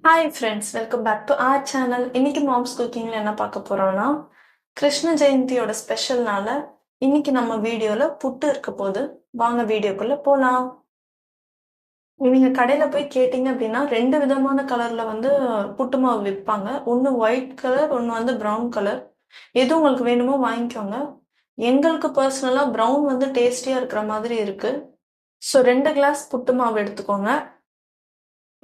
Hi friends, welcome back to our channel. இன்னைக்கு mom's குக்கிங்கில் என்ன பார்க்க போகிறோம்னா, கிருஷ்ண ஜெயந்தியோட ஸ்பெஷல்னால இன்னைக்கு நம்ம வீடியோவில் புட்டு இருக்க போது. வாங்க வீடியோக்குள்ளே போகலாம். நீங்கள் கடையில் போய் கேட்டிங்க அப்படின்னா 2 விதமான கலரில் வந்து புட்டு மாவு விற்பாங்க. ஒன்று ஒயிட் கலர், ஒன்று வந்து ப்ரௌன் கலர். எது உங்களுக்கு வேணுமோ வாங்கிக்கோங்க. எங்களுக்கு பர்சனலாக ப்ரௌன் வந்து டேஸ்டியாக இருக்கிற மாதிரி இருக்குது. ஸோ 2 கிளாஸ் புட்டு மாவு எடுத்துக்கோங்க.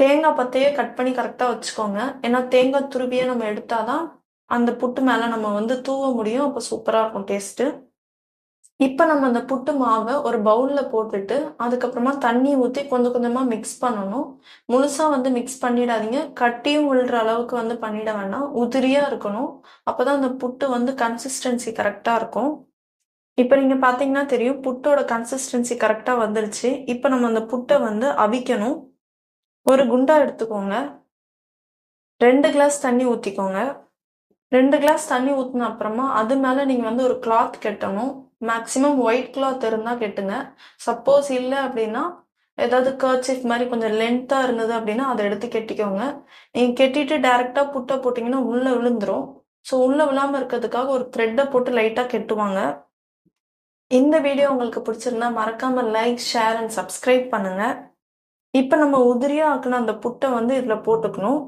தேங்காய் பத்தையே கட் பண்ணி கரெக்டாக வச்சுக்கோங்க. ஏன்னா தேங்காய் துருவியே நம்ம எடுத்தாதான் அந்த புட்டு மேலே நம்ம வந்து தூவ முடியும். அப்போ சூப்பராக இருக்கும் டேஸ்ட்டு. இப்போ நம்ம அந்த புட்டு மாவை ஒரு பவுலில் போட்டுட்டு அதுக்கப்புறமா தண்ணி ஊற்றி கொஞ்சம் கொஞ்சமாக மிக்ஸ் பண்ணணும். முழுசாக வந்து மிக்ஸ் பண்ணிடாதீங்க. கட்டியும் விழுற அளவுக்கு வந்து பண்ணிட வேண்டாம். உதிரியாக இருக்கணும். அப்போ தான் அந்த புட்டு வந்து கன்சிஸ்டன்சி கரெக்டாக இருக்கும். இப்போ நீங்கள் பார்த்தீங்கன்னா தெரியும், புட்டோட கன்சிஸ்டன்சி கரெக்டாக வந்துருச்சு. இப்போ நம்ம அந்த புட்டை வந்து அவிக்கணும். ஒரு குண்டா எடுத்துக்கோங்க. 2 கிளாஸ் தண்ணி ஊற்றிக்கோங்க. 2 கிளாஸ் தண்ணி ஊற்றின அப்புறமா அது மேலே நீங்கள் வந்து ஒரு கிளாத் கட்டணும். மேக்ஸிமம் ஒயிட் கிளாத் இருந்தால் கட்டுங்க. சப்போஸ் இல்லை அப்படின்னா ஏதாவது கர்ச்சீஃப் மாதிரி கொஞ்சம் லென்த்தாக இருந்தது அப்படின்னா அதை எடுத்து கட்டிக்கோங்க. நீங்கள் கட்டிட்டு டேரெக்டாக புட்டை போட்டிங்கன்னா உள்ளே விழுந்துடும். ஸோ உள்ளே விழாமல் இருக்கிறதுக்காக ஒரு த்ரெட்டை போட்டு லைட்டாக கட்டுவாங்க. இந்த வீடியோ உங்களுக்கு பிடிச்சிருந்தா மறக்காமல் லைக், ஷேர் அண்ட் சப்ஸ்கிரைப் பண்ணுங்கள். இப்போ நம்ம உதிரியாக ஆக்கின அந்த புட்டை வந்து இதில் போட்டுக்கணும்.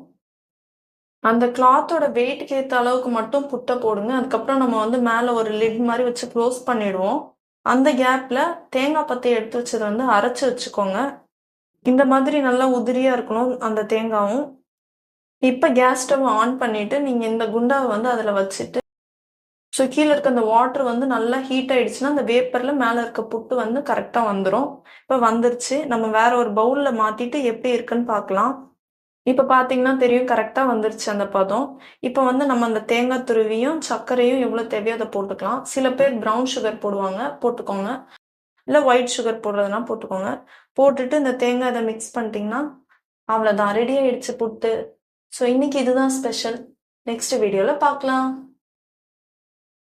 அந்த கிளாத்தோட வெயிட்டுக்கு ஏற்ற அளவுக்கு மட்டும் புட்டை போடுங்க. அதுக்கப்புறம் நம்ம வந்து மேலே ஒரு லிட் மாதிரி வச்சு க்ளோஸ் பண்ணிடுவோம். அந்த கேப்பில் தேங்காய் பத்தை எடுத்து வச்சதை வந்து அரைச்சி வச்சுக்கோங்க. இந்த மாதிரி நல்லா உதிரியாக இருக்கணும் அந்த தேங்காயும். இப்போ கேஸ் ஸ்டவ் ஆன் பண்ணிவிட்டு நீங்கள் இந்த குண்டாவை வந்து அதில் வச்சுட்டு, ஸோ கீழே இருக்க அந்த வாட்டர் வந்து நல்லா ஹீட் ஆகிடுச்சுன்னா அந்த வேப்பரில் மேலே இருக்க புட்டு வந்து கரெக்டாக வந்துடும். இப்போ வந்துருச்சு. நம்ம வேற ஒரு பவுலில் மாற்றிட்டு எப்படி இருக்குன்னு பார்க்கலாம். இப்போ பார்த்தீங்கன்னா தெரியும், கரெக்டாக வந்துருச்சு அந்த பதம். இப்போ வந்து நம்ம அந்த தேங்காய் துருவியும் சர்க்கரையும் எவ்வளோ தேவையோ அதை போட்டுக்கலாம். சில பேர் ப்ரௌன் சுகர் போடுவாங்க, போட்டுக்கோங்க. இல்லை ஒயிட் சுகர் போடுறதுனா போட்டுக்கோங்க. போட்டுட்டு இந்த தேங்காய் இதை மிக்ஸ் பண்ணிட்டீங்கன்னா அவ்வளோதான், ரெடி ஆயிடுச்சு புட்டு. ஸோ இன்னைக்கு இதுதான் ஸ்பெஷல். நெக்ஸ்ட் வீடியோவில் பார்க்கலாம்.